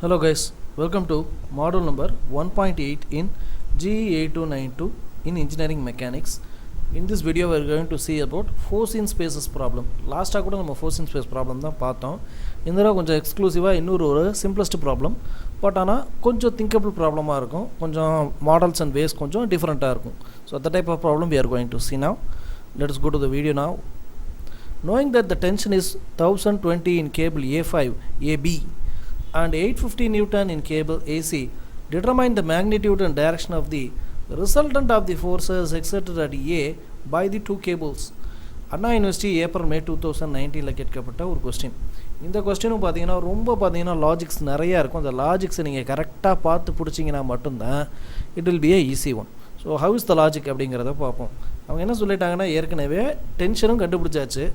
Hello guys, welcome to module number 1.8 in GE8292 in engineering mechanics. In this video we are going to see about force in spaces problem. Last time கூட நம்ம force in space problem தான் பார்த்தோம். இந்த தடவை கொஞ்சம் எக்ஸ்க்ளூசிவா இன்னொரு simplest problem. But ஆனால் கொஞ்சம் thinkable problem இருக்கும். கொஞ்சம் models and ways கொஞ்சம் different இருக்கும். So that type of problem we are going to see now. Let us go to the video now. Knowing that the tension is 1020 in cable A5 AB and 850 Newton in cable AC, determine the magnitude and direction of the resultant of the forces exerted at A by the two cables. Anna university April May 2019 கேட்கப்பட்ட ஒரு question. இந்த கொஸ்டினும் பார்த்தீங்கன்னா logics நிறையா இருக்கும். அந்த லாஜிக்ஸை நீங்கள் கரெக்டாக பார்த்து பிடிச்சிங்கன்னா மட்டும்தான் it will B A easy one. So how is the logic அப்படிங்கிறத பார்ப்போம். அவங்க என்ன சொல்லிட்டாங்கன்னா, ஏற்கனவே டென்ஷனும் கண்டுபிடிச்சாச்சு,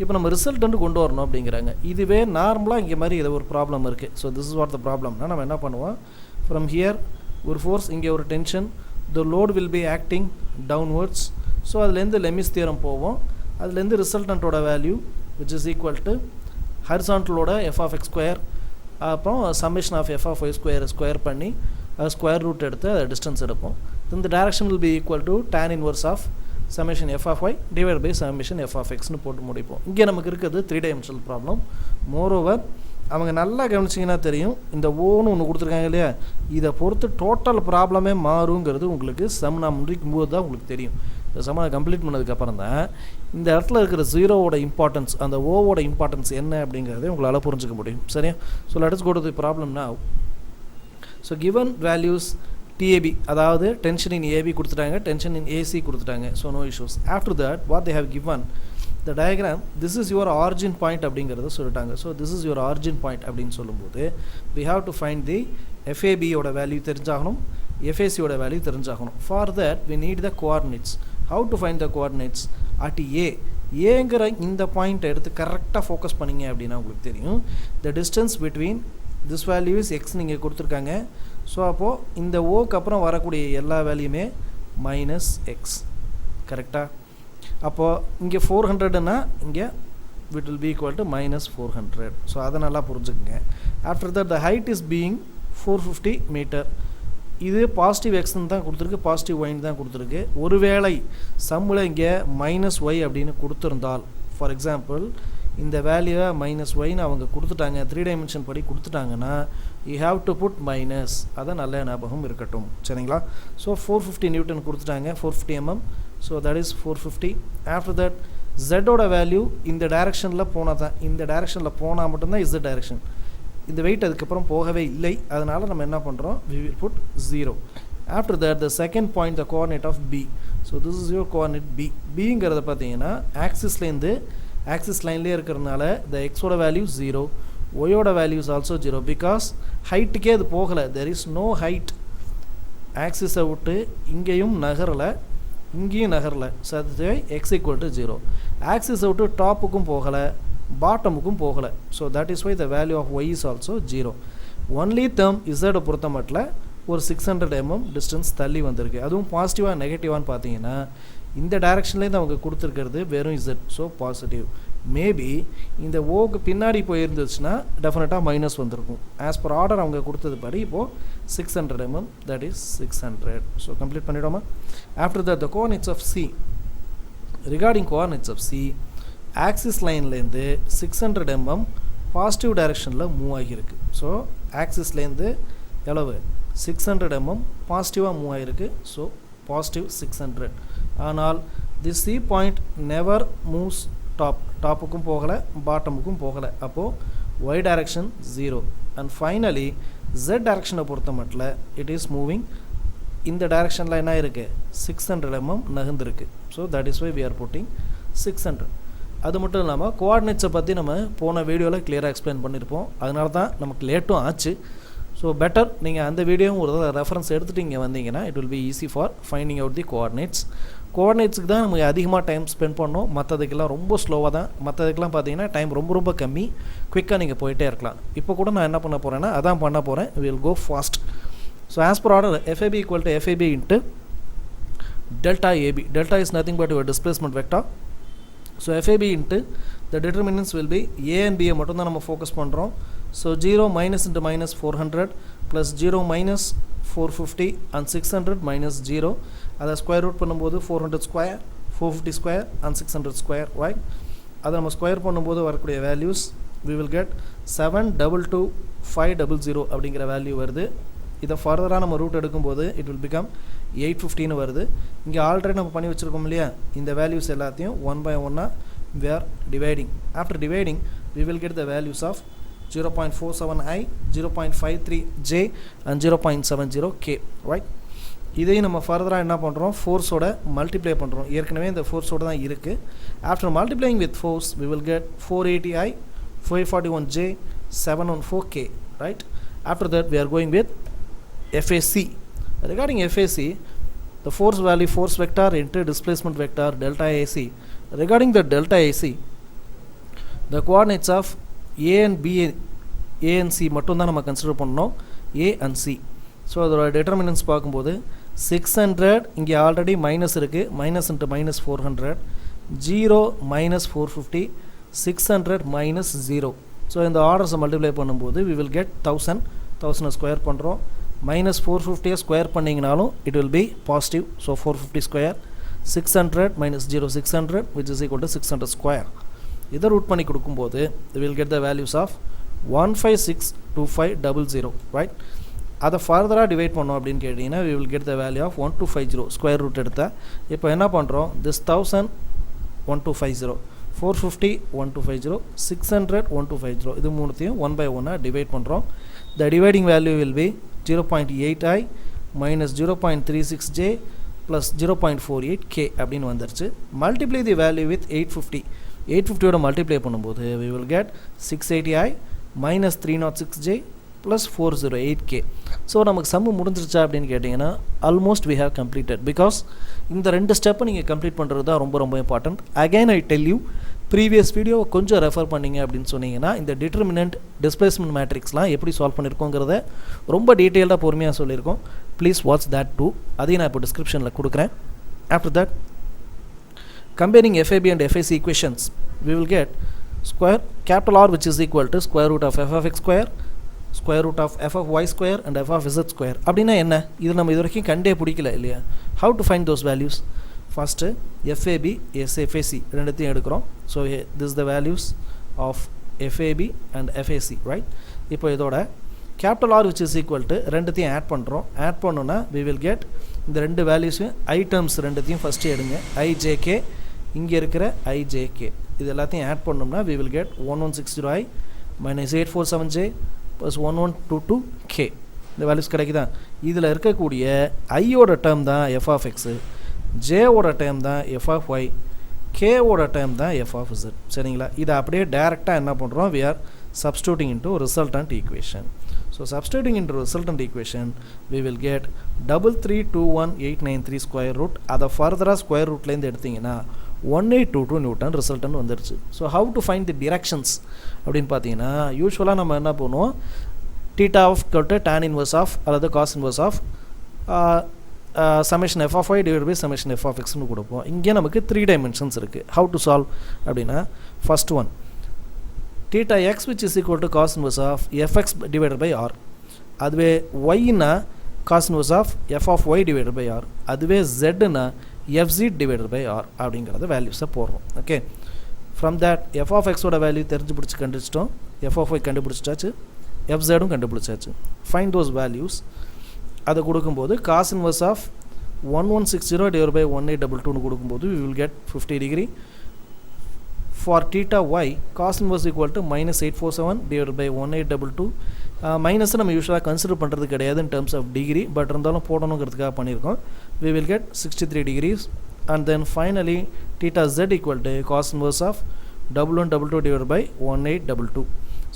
இப்போ நம்ம ரிசல்ட்டு கொண்டு வரணும் அப்படிங்கிறாங்க. இதுவே நார்மலாக இங்கே மாதிரி இதை ஒரு ப்ராப்ளம் இருக்குது. So this is what the ப்ராப்ளம்னா நம்ம என்ன பண்ணுவோம், ஃப்ரம் ஹியர் ஒரு ஃபோர்ஸ், இங்கே ஒரு tension, the load will be acting downwards. So அதுலேருந்து லெமிஸ் தியரம் போவோம். அதுலேருந்து ரிசல்டண்ட்டோட value which is equal to ஹரிசான்டலோட எஃப் ஆஃப் எக்ஸ் ஸ்கொயர், அப்புறம் summation of F of Y square பண்ணி அது ஸ்கொயர் ரூட் எடுத்து அதை டிஸ்டன்ஸ் எடுப்போம். இந்த direction will be equal to tan inverse of summation F of Y divide by summation F of எக்ஸ்னு போட்டு முடிப்போம். இங்கே நமக்கு இருக்கிறது 3 dimensional ப்ராப்ளம். மோரோவர் அவங்க நல்லா கவனிச்சிங்கன்னா தெரியும், இந்த ஓன்னு ஒன்று கொடுத்துருக்காங்க இல்லையா, இதை பொறுத்து டோட்டல் ப்ராப்ளமே மாறுங்கிறது உங்களுக்கு சம் நான் முடிக்கும் போது தான் உங்களுக்கு தெரியும். இந்த சம் கம்ப்ளீட் பண்ணதுக்கப்புறம் தான் இந்த இடத்துல இருக்கிற ஜீரோவோட இம்பார்ட்டன்ஸ், அந்த ஓவோட இம்பார்ட்டன்ஸ் என்ன அப்படிங்கிறத உங்களால் புரிஞ்சுக்க முடியும். சரியா? So let us go to the problem now. So given values TAB, அதாவது டென்ஷன் இன் AB கொடுத்துட்டாங்க, டென்ஷன் இன் AC கொடுத்துட்டாங்க. So no issues. After that what they have given the diagram, this is your origin point அப்படிங்கிறத சொல்லிட்டாங்க. So this is your origin point அப்படின்னு சொல்லும்போது we have to find the FAB யோட value தெரிஞ்சாகணும், FAC யோட value தெரிஞ்சாகணும். For that we need the coordinates. How to find the coordinates at A? ஏங்கிற இந்த பாயிண்ட் எடுத்து கரெக்டாக ஃபோக்கஸ் பண்ணிங்க அப்படின்னா உங்களுக்கு தெரியும், the distance between this value is x நீங்கள் கொடுத்துருக்காங்க. ஸோ அப்போது இந்த ஓக்கு அப்புறம் வரக்கூடிய எல்லா வேல்யூமே மைனஸ் எக்ஸ். கரெக்டாக? அப்போது இங்கே 400னா இங்கே it will be equal to minus 400. So அதை நல்லா புரிஞ்சுக்குங்க. After that the height is being 450 meter. இது பாசிட்டிவ் எக்ஸ்ன்னு தான் கொடுத்துருக்கு, பாசிட்டிவ் ஒய்ன்னு தான் கொடுத்துருக்கு. ஒருவேளை சம்மில் இங்கே மைனஸ் ஒய் அப்படின்னு கொடுத்துருந்தால், ஃபார் எக்ஸாம்பிள் இந்த வேல்யூவை மைனஸ் ஒய்ன்னு அவங்க கொடுத்துட்டாங்க, 3 dimension படி கொடுத்துட்டாங்கன்னா you have to put minus. அதை நல்ல ஞாபகம் இருக்கட்டும். சரிங்களா? ஸோ 450 நியூட்டன் கொடுத்துட்டாங்க, 450 mm. So that is 450. After that ஜெட்டோட வேல்யூ இந்த டைரக்ஷனில் போனால் தான், இந்த டைரக்ஷனில் போனால் மட்டும்தான் இஸ் டைரக்ஷன். இந்த வெயிட் அதுக்கப்புறம் போகவே இல்லை, அதனால் நம்ம என்ன பண்ணுறோம், we will put 0. After that the second point, the coordinate of B. So this is your coordinate B. Bங்கிறத பார்த்தீங்கன்னா ஆக்சிஸ்லேருந்து ஆக்சிஸ் லைன்லேயே இருக்கிறதுனால த எக்ஸோட வேல்யூ 0, ஒயோட வேல்யூ இஸ் ஆல்சோ 0 பிகாஸ் ஹைட்டுக்கே அது போகலை. There is no height. ஆக்சிஸை விட்டு இங்கேயும் நகரலை, இங்கேயும் நகரலை. ஸோ அது எக்ஸ் ஈக்குவல் டு 0. ஆக்சிஸை விட்டு டாப்புக்கும் போகலை, பாட்டமுக்கும் போகலை. So that is why the value of Y is also 0. Only term இசட்டை பொறுத்த மட்டும் ஒரு 600 mm டிஸ்டன்ஸ் தள்ளி வந்திருக்கு. அதுவும் பாசிட்டிவாக நெகட்டிவான்னு பார்த்தீங்கன்னா இந்த டைரக்ஷன்லேருந்து அவங்க கொடுத்துருக்கிறது வெறும் இசட். So positive. மேபி இந்த ஓக்கு பின்னாடி போயிருந்துச்சுன்னா டெஃபினட்டாக மைனஸ் வந்திருக்கும். ஆஸ் பர் ஆர்டர் அவங்க கொடுத்தது படி இப்போது 600 mm, that is 600. So complete பண்ணிவிடுமா? After that the coordinates of C. Regarding coordinates of C, axis லைன்லேருந்து 600 mm பாசிட்டிவ் டைரக்ஷனில் மூவ் ஆகியிருக்கு. ஸோ ஆக்சிஸ்லேருந்து எவ்வளவு 600 mm பாசிட்டிவாக மூவ் ஆகிருக்கு. So positive 600. ஆனால் this C point never moves டாப்புக்கும் போகலை, பாட்டமுக்கும் போகலை. அப்போது Y direction 0. And finally Z டைரக்ஷனை பொறுத்த மட்டும் இட் இஸ் மூவிங். இந்த டைரக்ஷனில் என்ன இருக்குது, 600 mm நகர்ந்துருக்கு. So that is why we are putting 600. அது மட்டும் இல்லாமல் கோஆர்டினேட்ஸை பற்றி நம்ம போன வீடியோவில் கிளியராக எக்ஸ்பிளைன் பண்ணியிருப்போம். அதனால தான் நமக்கு லேட்டும் ஆச்சு. ஸோ பெட்டர் நீங்கள் அந்த வீடியோவும் ஒரு ரெஃபரன்ஸ் எடுத்துகிட்டு இங்கே வந்தீங்கன்னா it will be easy for finding out the coordinates. கோஆர்டினேட்ஸுக்கு தான் நமக்கு அதிகமாக டைம் ஸ்பெண்ட் பண்ணோம், மற்றதுக்கெல்லாம் ரொம்ப ஸ்லோவாக தான். மற்றதுக்கெல்லாம் பார்த்தீங்கன்னா டைம் ரொம்ப கம்மி, குயிக்காக நீங்கள் போயிட்டே இருக்கலாம். இப்போ கூட நான் என்ன பண்ண போகிறேன்னா அதான் பண்ண போகிறேன், will go fast. So as per order FAB equal to FAB into delta AB. Delta is nothing but your displacement vector. So FAB into the determinants will be A and B மட்டும் தான் நம்ம focus பண்ணுறோம். So 0 minus into minus 400 plus 0 minus 450 and 600 minus 0. That square root பண்ணும்போது 400 square, 450 square and 600 square, right? அதை நம்ம square பண்ணும்போது வரக்கூடிய values we will get 722500 அப்படிங்கிற வேல்யூ வருது. இதை ஃபர்தராக நம்ம ரூட் எடுக்கும்போது it will become 815 வருது. இங்கே ஆல்ரெடி நம்ம பண்ணி வச்சுருக்கோம் இல்லையா, இந்த வேல்யூஸ் எல்லாத்தையும் 1 by 1 we are dividing. After dividing we will get the values of 0.47i, 0.53j and 0.70k, right? இதையும் நம்ம ஃபர்தராக என்ன பண்ணுறோம், ஃபோர்ஸோட மல்டிப்ளை பண்ணுறோம். ஏற்கனவே இந்த ஃபோர்ஸோட தான் இருக்குது. After multiplying with force we will get 480i, 541j, 714k, right? After that we are going with FAC. Regarding FAC, the force value, force vector into displacement vector delta AC. Regarding the delta AC, the coordinates of A and B, A and C மட்டும் தான் நம்ம consider பண்ணோம், A and C. So அதோட determinants பார்க்கும்போது 600 இங்கே already minus இருக்குது, minus into minus 400, 0 minus 450, 600 minus 0. So இந்த ஆர்டர்ஸை மல்டிப்ளை பண்ணும்போது we will get 1000 ஸ்கொயர் பண்ணுறோம். மைனஸ் 450 ஸ்கொயர் பண்ணிங்கனாலும் it will be positive. So 450 square, 600 minus 0 600 which is equal to 600 square. இதை ரூட் பண்ணி கொடுக்கும்போது we will get the values of 1562500, right? அதை ஃபர்தராக டிவைட் பண்ணோம் அப்படின்னு கேட்டிங்கன்னா we will get the value of 1250 square root எடுத்தால். இப்போ என்ன பண்ணுறோம், this 1000 1250, 450 1250, 600 1250, இது மூணுத்தையும் 1 by 1 டிவைட் பண்ணுறோம். The dividing value will be 0.8i minus 0.36j plus 0.48k அப்படின்னு வந்துருச்சு. Multiply the value with 850. 850 multiply பண்ணும்போது we will get 680i minus 306j plus 408k. So நமக்கு சம்மு முடிஞ்சிருச்சா அப்படின்னு கேட்டிங்கன்னா almost we have completed, because இந்த ரெண்டு ஸ்டெப்பை நீங்கள் கம்ப்ளீட் பண்ணுறது தான் ரொம்ப ரொம்ப important. Again I tell you, previous வீடியோவை கொஞ்சம் ரெஃபர் பண்ணிங்க அப்படின்னு சொன்னீங்கன்னா இந்த டிட்டர்மினன்ட், டிஸ்பிளேஸ்மெண்ட் மேட்ரிக்ஸ்லாம் எப்படி சால்வ் பண்ணியிருக்கோங்கிறத ரொம்ப டீட்டெயில்டாக பொறுமையாக சொல்லியிருக்கோம். Please watch that too. அதையும் நான் இப்போ டிஸ்கிரிப்ஷனில் கொடுக்குறேன். After that, comparing FAB and FAC equations, we will get square capital R which is equal to square root of f of x square, square root of f of y square and f of z square. அப்படின்னா என்ன, இது நம்ம இது வரைக்கும் கண்டே பிடிக்கல இல்லையா? How to find those values? First FAB, FAC ரெண்டுத்தையும் எடுக்கிறோம். So this is the values of FAB and FAC, right? இப்போ இதோட capital R which is equal to ரெண்டுத்தையும் ஆட் பண்ணுறோம். ஆட் பண்ணோன்னா we will get இந்த ரெண்டு வேல்யூஸும் ஐ டேர்ம்ஸ் ரெண்டுத்தையும் ஃபஸ்ட்டு எடுங்க. IJK, இங்கே இருக்கிற IJK, இது எல்லாத்தையும் ஆட் பண்ணோம்னா we will get 1160i minus 847j plus 1122k. இந்த வேல்யூஸ் கிடைக்குதா? இதில் இருக்கக்கூடிய ஐயோட டேர்ம் தான் f of x, ஜேவோட டேர்ம் தான் f of y, கேவோட டேர்ம் தான் f of z. சரிங்களா? இதை அப்படியே டேரெக்டாக என்ன பண்ணுறோம், we are substituting into resultant equation. So substituting into resultant equation we will get 3321893 square root. அதை ஃபர்தராக ஸ்கொயர் ரூட்லேருந்து எடுத்திங்கன்னா 1822 நியூட்டன் ரிசல்ட்னு வந்துருச்சு. So how to find the directions அப்படின்னு பார்த்தீங்கன்னா யூஸ்வலாக நம்ம என்ன பண்ணுவோம், theta of tan inverse of அல்லது cos inverse of summation f of y divide by summation f of xன்னு கொடுப்போம். இங்கே நமக்கு 3 டைமென்ஷன்ஸ் இருக்குது. ஹவு டு சால்வ் அப்படின்னா, first one theta x which is equal to cos inverse of fx divided by r. அதுவே y னா cos inverse of f of y divided by r. அதுவே z னா fz divided by r அப்படிங்கிறத வேல்யூஸை போடுறோம். Okay, from that f of x ஓட value தெரிஞ்சு பிடிச்சி கண்டுபிடிச்சிட்டோம், f of y கண்டுபிடிச்சிட்டாச்சு, fzடும் கண்டுபிடிச்சாச்சு. Find those values. அதை கொடுக்கும்போது cos inverse of 1160 divided by 1822 கொடுக்கும்போது we will get 50 degree. For theta y, cos inverse equal to minus 847 divided by 1822. Minus நம்ம யூஸ்வலாக கன்சிடர் பண்ணுறது கிடையாது in terms of degree, but இருந்தாலும் போடணுங்கிறதுக்காக பண்ணியிருக்கோம். We will get 63 degrees. And then finally theta z equal to cos inverse of 1122 divided by 1822.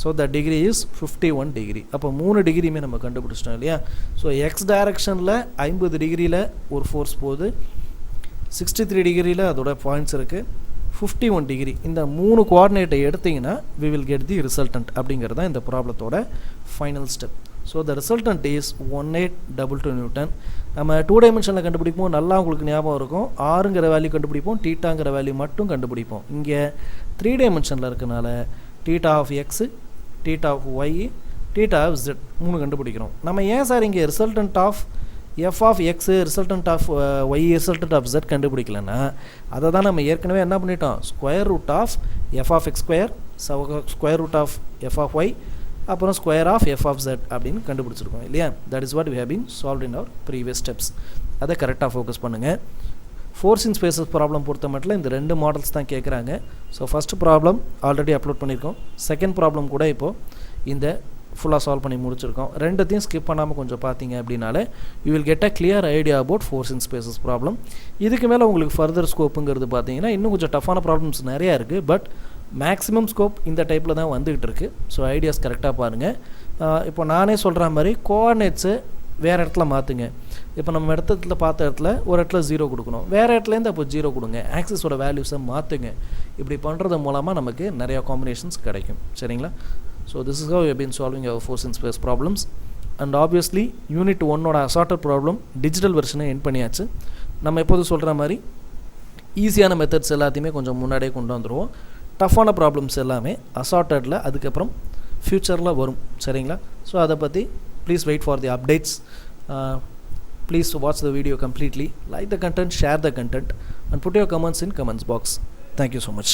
So the degree is 51 degree. அப்போ 3 டிகிரியுமே நம்ம கண்டுபிடிச்சிட்டோம் இல்லையா? ஸோ எக்ஸ் டைரக்ஷனில் 50 டிகிரியில் ஒரு ஃபோர்ஸ் போகுது, 63 டிகிரியில் அதோட பாயிண்ட்ஸ் இருக்குது, 51 டிகிரி. இந்த 3 கோஆர்டினேட்டை எடுத்திங்கன்னா we will get the resultant அப்படிங்கிறது தான் இந்த ப்ராப்ளத்தோட final step. So the resultant is 1822 newton. நம்ம 2 டைமென்ஷனில் கண்டுபிடிப்போம், நல்லா உங்களுக்கு ஞாபகம் இருக்கும். ஆறுங்கிற வேல்யூ கண்டுபிடிப்போம், டீட்டாங்கிற வேல்யூ மட்டும் கண்டுபிடிப்போம். இங்கே 3 டைமென்ஷனில் இருக்கனால theta of x, theta of y, theta of z மூணு கண்டுபிடிக்கிறோம். நம்ம ஏன் சார் இங்கே resultant of f of x resultant of y resultant of z கண்டுபிடிக்கலன்னா அதை தான் நம்ம ஏற்கனவே என்ன பண்ணிட்டோம், square root of f of x square square root of f of y அப்புறம் square of f of z அப்படின்னு கண்டுபிடிச்சிருக்கோம் இல்லையா. That is what we have been solved in our previous steps. அதை கரெக்டாக ஃபோக்கஸ் பண்ணுங்கள். ஃபோர்ஸ் இன் spaces problem பொறுத்த மட்டும் இந்த ரெண்டு மாடல்ஸ் தான் கேட்குறாங்க. So first problem already upload பண்ணியிருக்கோம். செகண்ட் ப்ராப்ளம் கூட இப்போது இந்த ஃபுல்லாக சால்வ் பண்ணி முடிச்சிருக்கோம். ரெண்டுத்தையும் ஸ்கிப் பண்ணாமல் கொஞ்சம் பார்த்தீங்க அப்படின்னாலே you will get a clear idea about force in spaces problem. இதுக்கு மேலே உங்களுக்கு ஃபர்தர் ஸ்கோப்புங்கிறது பார்த்தீங்கன்னா இன்னும் கொஞ்சம் டஃப்பான ப்ராப்ளம்ஸ் நிறையா இருக்குது. பட் மேக்ஸிமம் ஸ்கோப் இந்த டைப்பில் தான் வந்துகிட்டு இருக்குது. ஸோ ஐடியாஸ் கரெக்டாக பாருங்கள். இப்போ நானே சொல்கிற மாதிரி கோஆர்டினேட்ஸு வேறு இடத்துல மாற்றுங்க. இப்போ நம்ம இடத்துல பார்த்த இடத்துல ஒரு இடத்துல 0 கொடுக்கணும், வேறு இடத்துலேருந்து அப்போ 0 கொடுங்க, ஆக்சிஸோட வேல்யூஸை மாற்றுங்க. இப்படி பண்ணுறது மூலமாக நமக்கு நிறையா காம்பினேஷன்ஸ் கிடைக்கும். சரிங்களா? So this is how you have been solving your force in space problems. And obviously unit 1ஓட அசார்ட்டட் ப்ராப்ளம் டிஜிட்டல் வெர்ஷனை என் பண்ணியாச்சு. நம்ம எப்போது சொல்கிற மாதிரி ஈஸியான மெத்தட்ஸ் எல்லாத்தையுமே கொஞ்சம் முன்னாடியே கொண்டு வந்துடுவோம். டஃப்பான ப்ராப்ளம்ஸ் எல்லாமே அசார்ட்டடில் அதுக்கப்புறம் ஃப்யூச்சரில் வரும். சரிங்களா? ஸோ அதை பற்றி please wait for the updates. Please watch the video completely, like the content, share the content and put your comments in comments box. Thank you so much.